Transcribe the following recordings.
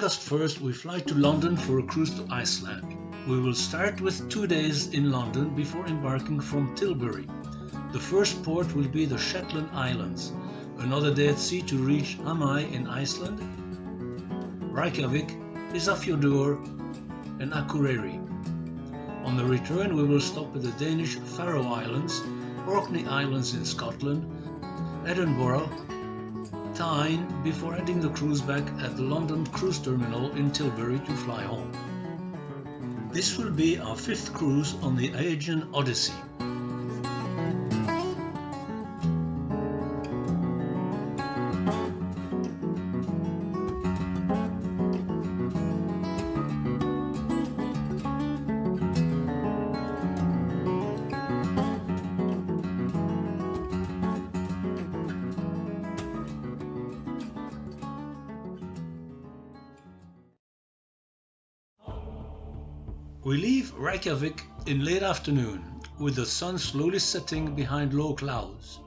August 1st we fly to London for a cruise to Iceland. We will start with 2 days in London before embarking from Tilbury. The first port will be the Shetland Islands, another day at sea to reach Hamai in Iceland, Reykjavik, Isafjordur and Akureyri. On the return we will stop at the Danish Faroe Islands, Orkney Islands in Scotland, Edinburgh, Tyne before ending the cruise back at the London Cruise Terminal in Tilbury to fly home. This will be our 5th cruise on the Aegean Odyssey. We leave Reykjavik in late afternoon, with the sun slowly setting behind low clouds.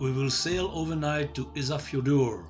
We will sail overnight to Isafjordur.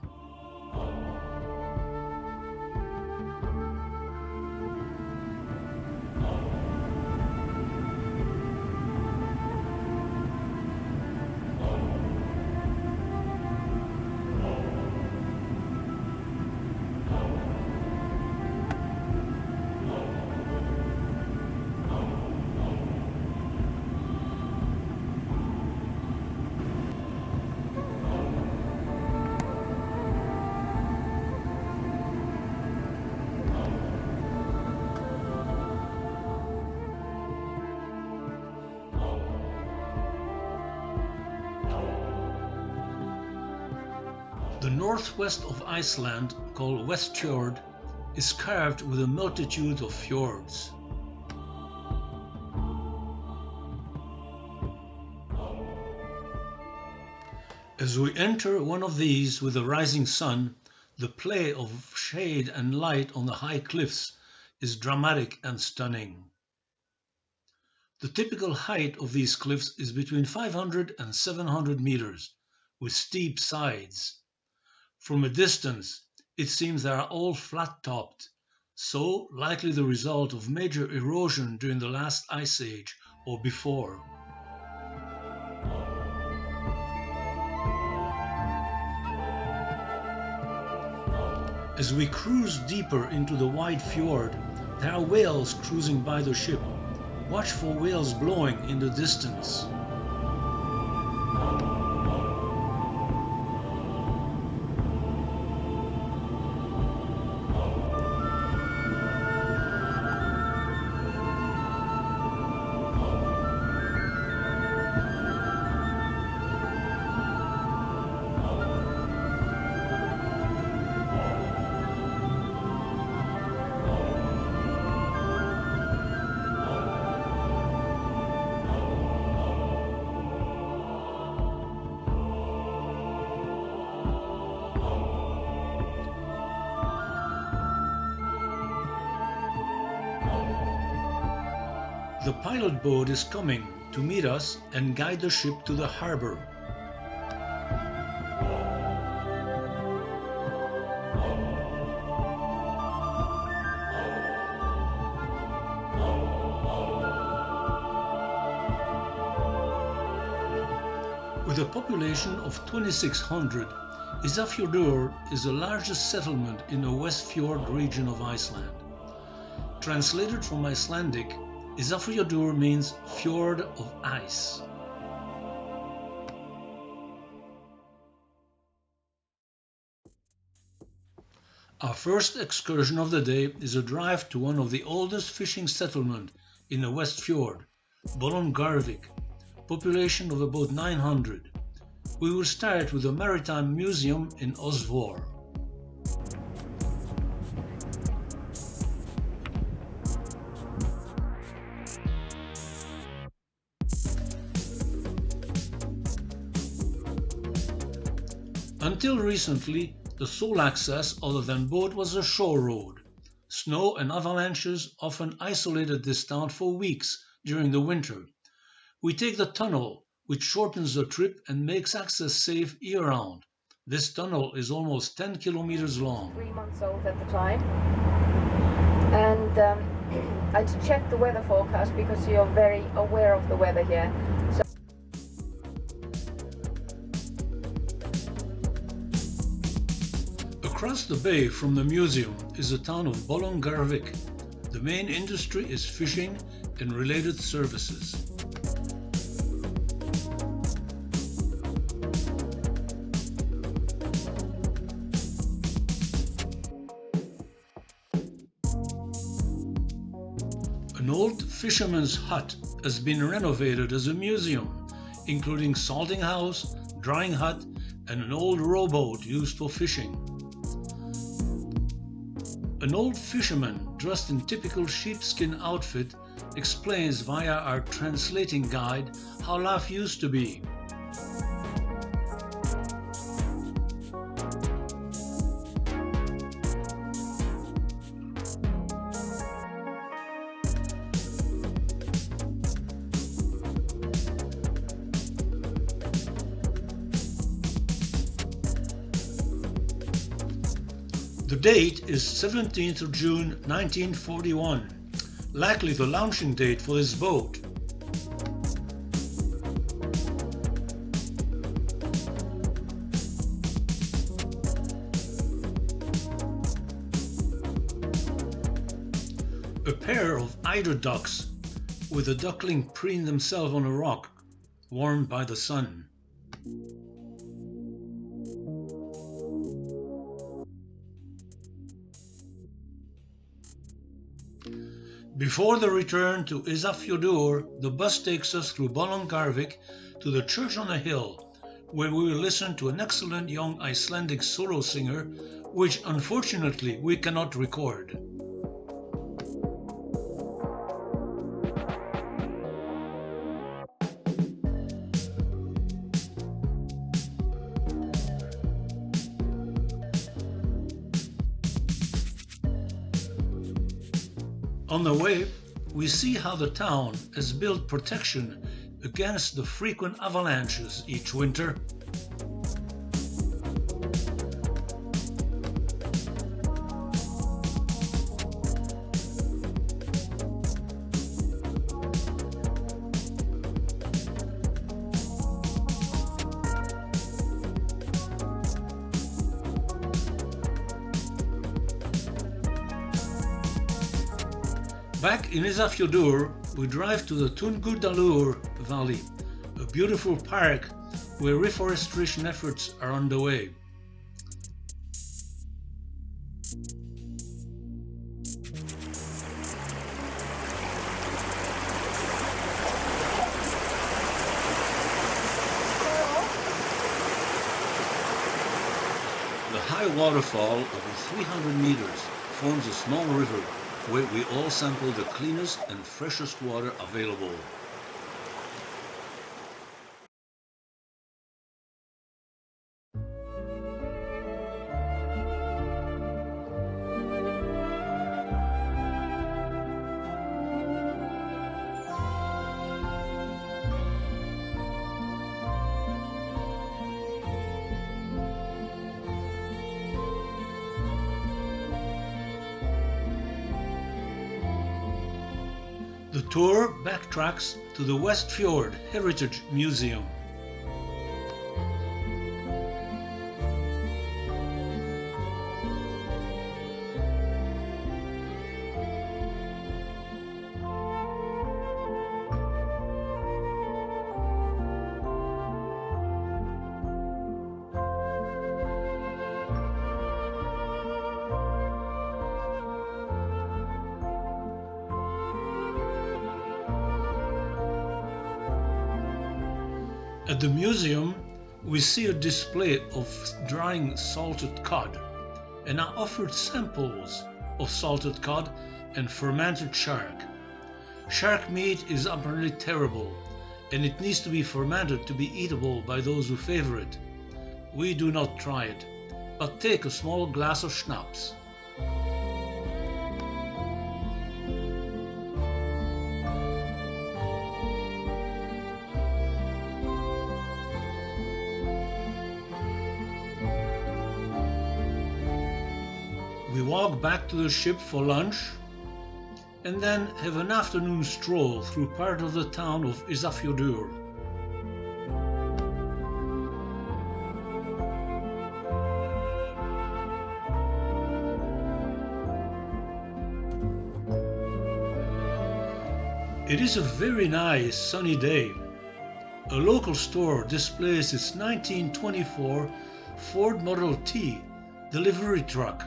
The northwest of Iceland, called Westfjord, is carved with a multitude of fjords. As we enter one of these with the rising sun, the play of shade and light on the high cliffs is dramatic and stunning. The typical height of these cliffs is between 500 and 700 meters, with steep sides. From a distance, it seems they are all flat-topped, so likely the result of major erosion during the last ice age or before. As we cruise deeper into the wide fjord, there are whales cruising by the ship. Watch for whales blowing in the distance. The pilot boat is coming to meet us and guide the ship to the harbor. With a population of 2,600, Isafjordur is the largest settlement in the Westfjord region of Iceland. Translated from Icelandic, Isafjordur means fjord of ice. Our first excursion of the day is a drive to one of the oldest fishing settlements in the Westfjord, Bolungarvik, population of about 900. We will start with the Maritime Museum in Westfjord. Until recently, the sole access other than boat was a shore road. Snow and avalanches often isolated this town for weeks during the winter. We take the tunnel, which shortens the trip and makes access safe year-round. This tunnel is almost 10 kilometers long. 3 months old at the time, and I had to check the weather forecast because you're very aware of the weather here. Across the bay from the museum is the town of Bolungarvik. The main industry is fishing and related services. An old fisherman's hut has been renovated as a museum, including salting house, drying hut, and an old rowboat used for fishing. An old fisherman dressed in typical sheepskin outfit explains via our translating guide how life used to be. The date is 17th of June 1941, likely the launching date for this boat. A pair of eider ducks with a duckling preen themselves on a rock, warmed by the sun. Before the return to Isafjordur, the bus takes us through Bolungarvik to the church on a hill, where we will listen to an excellent young Icelandic solo singer, which unfortunately we cannot record. On the way, we see how the town has built protection against the frequent avalanches each winter. Back in Isafjordur, we drive to the Tungudalur Valley, a beautiful park where reforestation efforts are underway. The high waterfall of 300 meters forms a small river where we all sample the cleanest and freshest water available. The tour backtracks to the Westfjord Heritage Museum. At the museum, we see a display of drying salted cod, and are offered samples of salted cod and fermented shark. Shark meat is apparently terrible, and it needs to be fermented to be eatable by those who favor it. We do not try it, but take a small glass of schnapps. walk back to the ship for lunch, and then have an afternoon stroll through part of the town of Isafjordur. It is a very nice sunny day. A local store displays its 1924 Ford Model T delivery truck.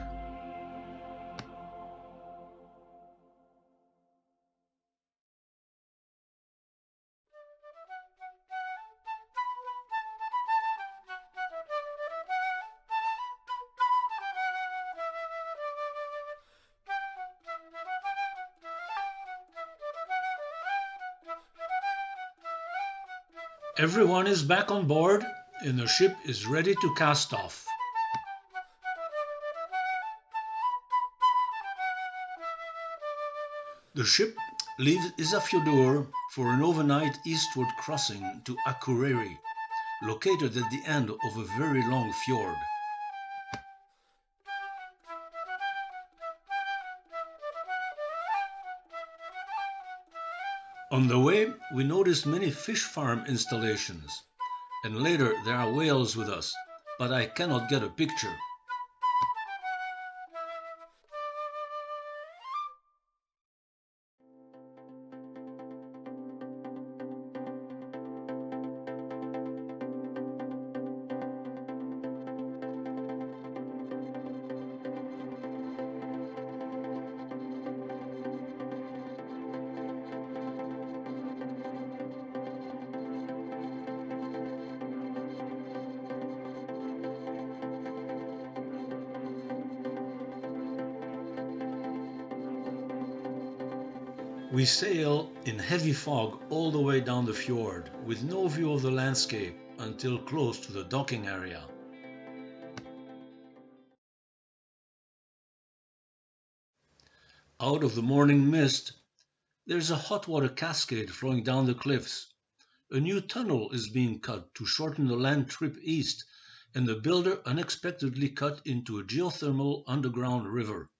Everyone is back on board and the ship is ready to cast off. The ship leaves Isafjordur for an overnight eastward crossing to Akureyri, located at the end of a very long fjord. On the way, we noticed many fish farm installations, and later there are whales with us, but I cannot get a picture. We sail in heavy fog all the way down the fjord, with no view of the landscape until close to the docking area. Out of the morning mist, there's a hot water cascade flowing down the cliffs. A new tunnel is being cut to shorten the land trip east, and the builder unexpectedly cut into a geothermal underground river.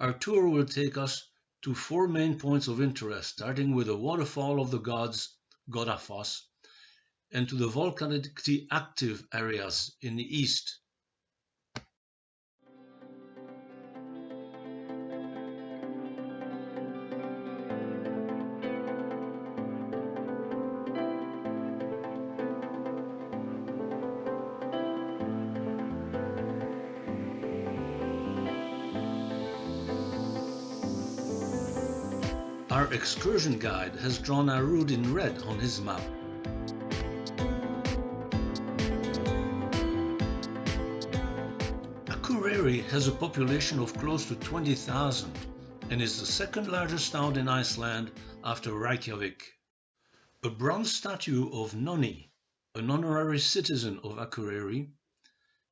Our tour will take us to 4 main points of interest, starting with the Waterfall of the Gods, Godafoss, and to the volcanically active areas in the east. Our excursion guide has drawn our route in red on his map. Akureyri has a population of close to 20,000 and is the second largest town in Iceland after Reykjavik. A bronze statue of Nonni, an honorary citizen of Akureyri,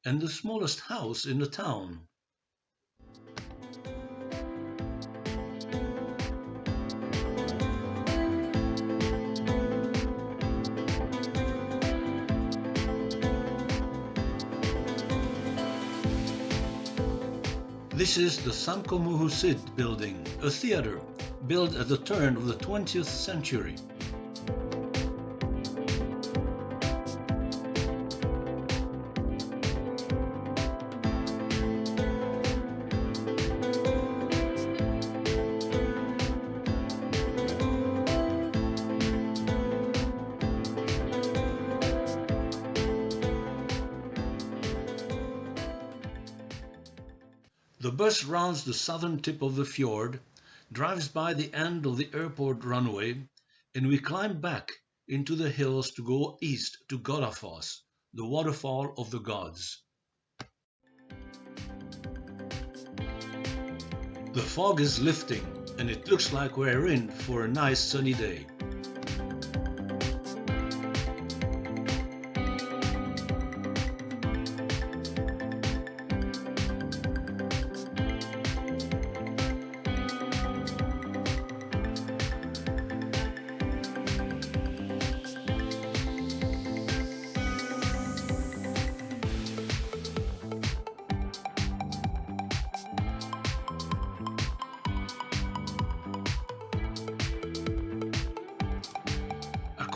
and the smallest house in the town. This is the Samkomuhusid building, a theatre built at the turn of the 20th century. The bus rounds the southern tip of the fjord, drives by the end of the airport runway, and we climb back into the hills to go east to Godafoss, the Waterfall of the Gods. The fog is lifting, and it looks like we're in for a nice sunny day.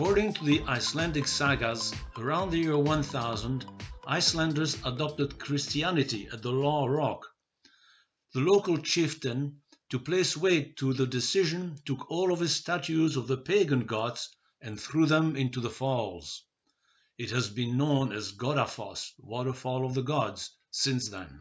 According to the Icelandic sagas, around the year 1000, Icelanders adopted Christianity at the Law Rock. The local chieftain, to place weight to the decision, took all of his statues of the pagan gods and threw them into the falls. It has been known as Godafoss, Waterfall of the Gods, since then.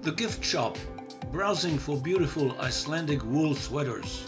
The gift shop, browsing for beautiful Icelandic wool sweaters.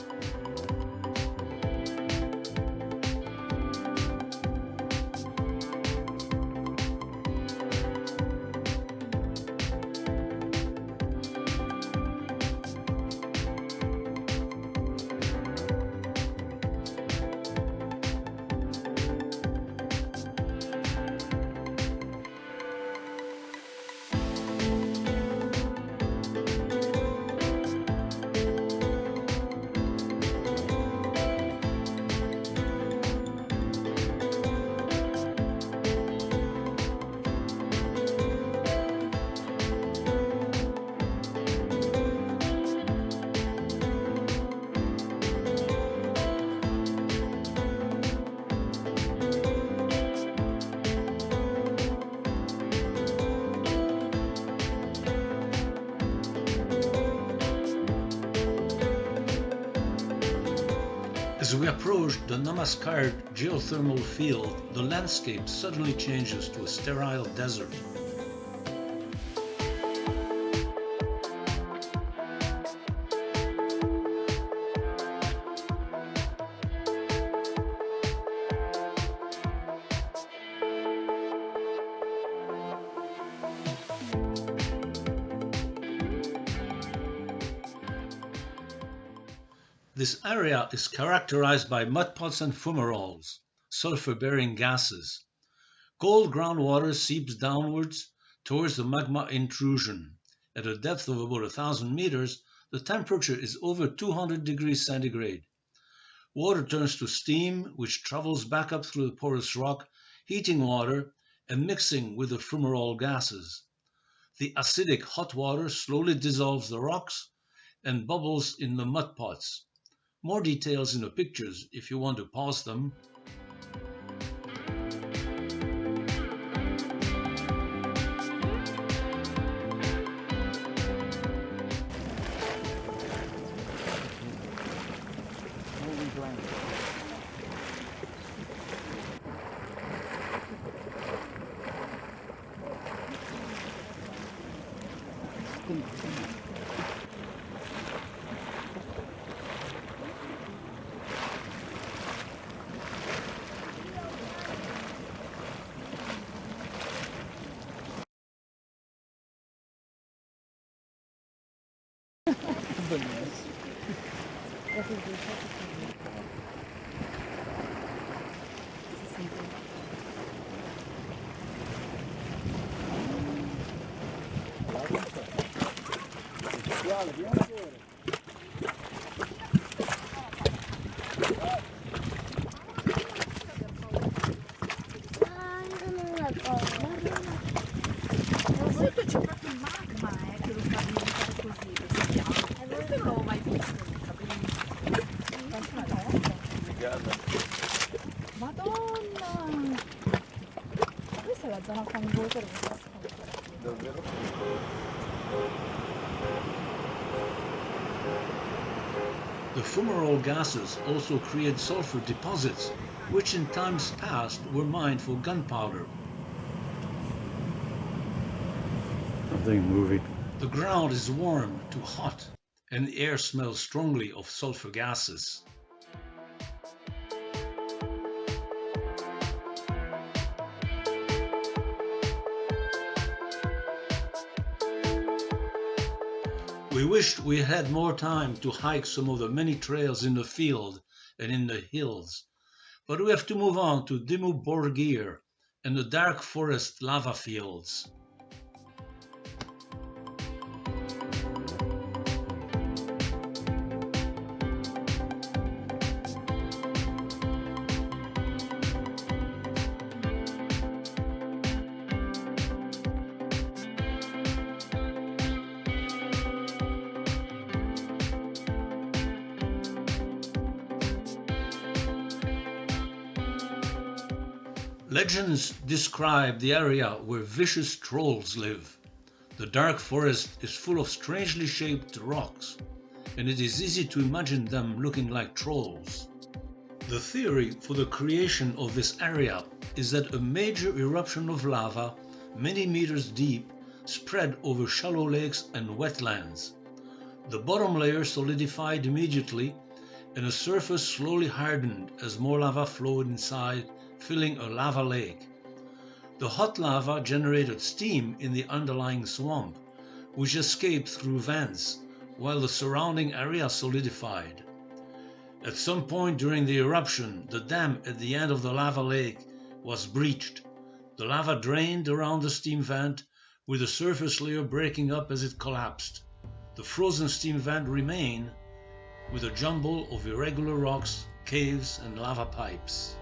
As we approach the Namaskar geothermal field, the landscape suddenly changes to a sterile desert. This area is characterized by mudpots and fumaroles, sulfur-bearing gases. Cold groundwater seeps downwards towards the magma intrusion. At a depth of about 1,000 meters, the temperature is over 200 degrees centigrade. Water turns to steam, which travels back up through the porous rock, heating water and mixing with the fumarole gases. The acidic hot water slowly dissolves the rocks and bubbles in the mudpots. More details in the pictures if you want to pause them. Moving blank. tunnels. Questo c'è proprio il magma che lo fa diventare così, questo piano. Questo non l'avevo mai visto, Madonna! Questa è la zona fangosa dove sta Davvero? The fumarole gases also create sulfur deposits, which in times past were mined for gunpowder. Something moving. The ground is warm to hot, and the air smells strongly of sulfur gases. We wished we had more time to hike some of the many trails in the field and in the hills, but we have to move on to Dimmu Borgir and the dark forest lava fields. Legends describe the area where vicious trolls live. The dark forest is full of strangely shaped rocks, and it is easy to imagine them looking like trolls. The theory for the creation of this area is that a major eruption of lava, many meters deep, spread over shallow lakes and wetlands. The bottom layer solidified immediately, and the surface slowly hardened as more lava flowed inside, filling a lava lake. The hot lava generated steam in the underlying swamp, which escaped through vents, while the surrounding area solidified. At some point during the eruption, the dam at the end of the lava lake was breached. The lava drained around the steam vent, with the surface layer breaking up as it collapsed. The frozen steam vent remained, with a jumble of irregular rocks, caves, and lava pipes.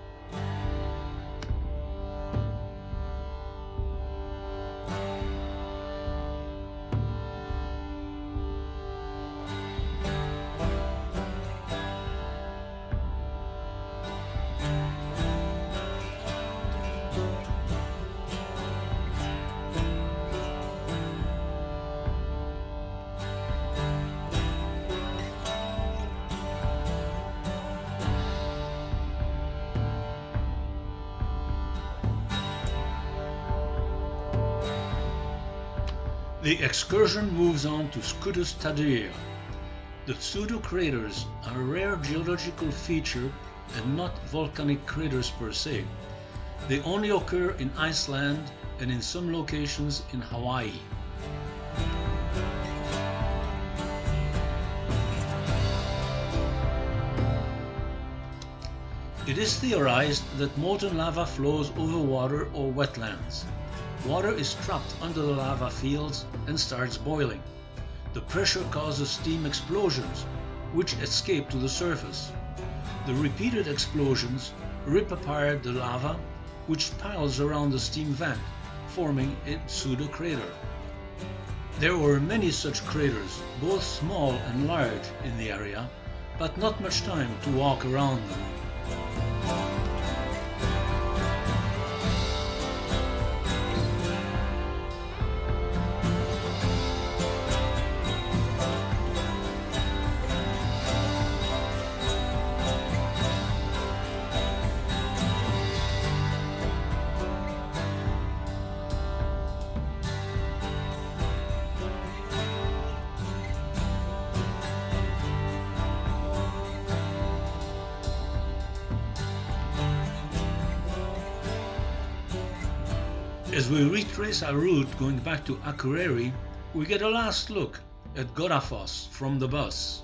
The excursion moves on to Isadjordur. The Pseudo craters are a rare geological feature and not volcanic craters per se. They only occur in Iceland and in some locations in Hawaii. It is theorized that molten lava flows over water or wetlands. Water is trapped under the lava fields and starts boiling. The pressure causes steam explosions, which escape to the surface. The repeated explosions rip apart the lava, which piles around the steam vent, forming a pseudo crater. There were many such craters, both small and large, in the area, but not much time to walk around them. As we retrace our route going back to Akureyri, we get a last look at Godafoss from the bus.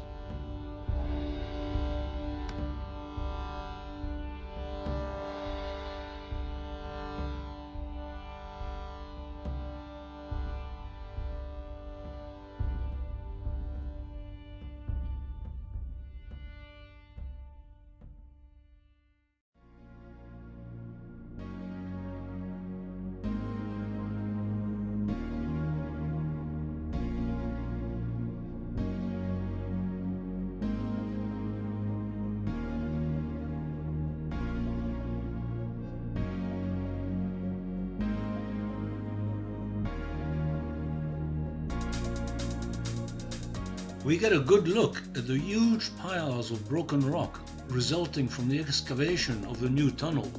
We get a good look at the huge piles of broken rock resulting from the excavation of the new tunnel.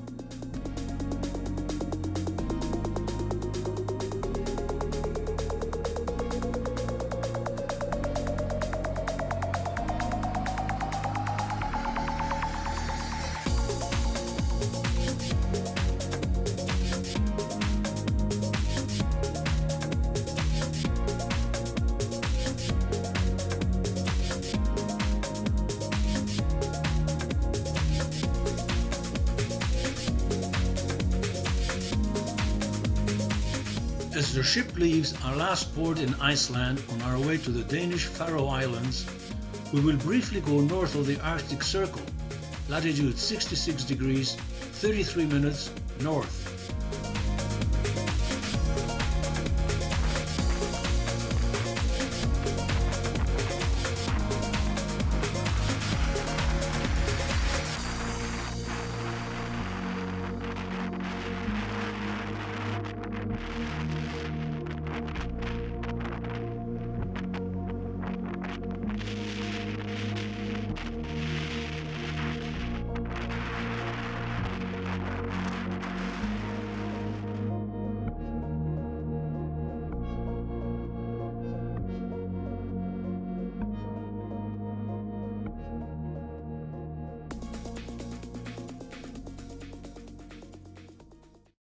As the ship leaves our last port in Iceland on our way to the Danish Faroe Islands, we will briefly go north of the Arctic Circle, latitude 66 degrees 33 minutes north.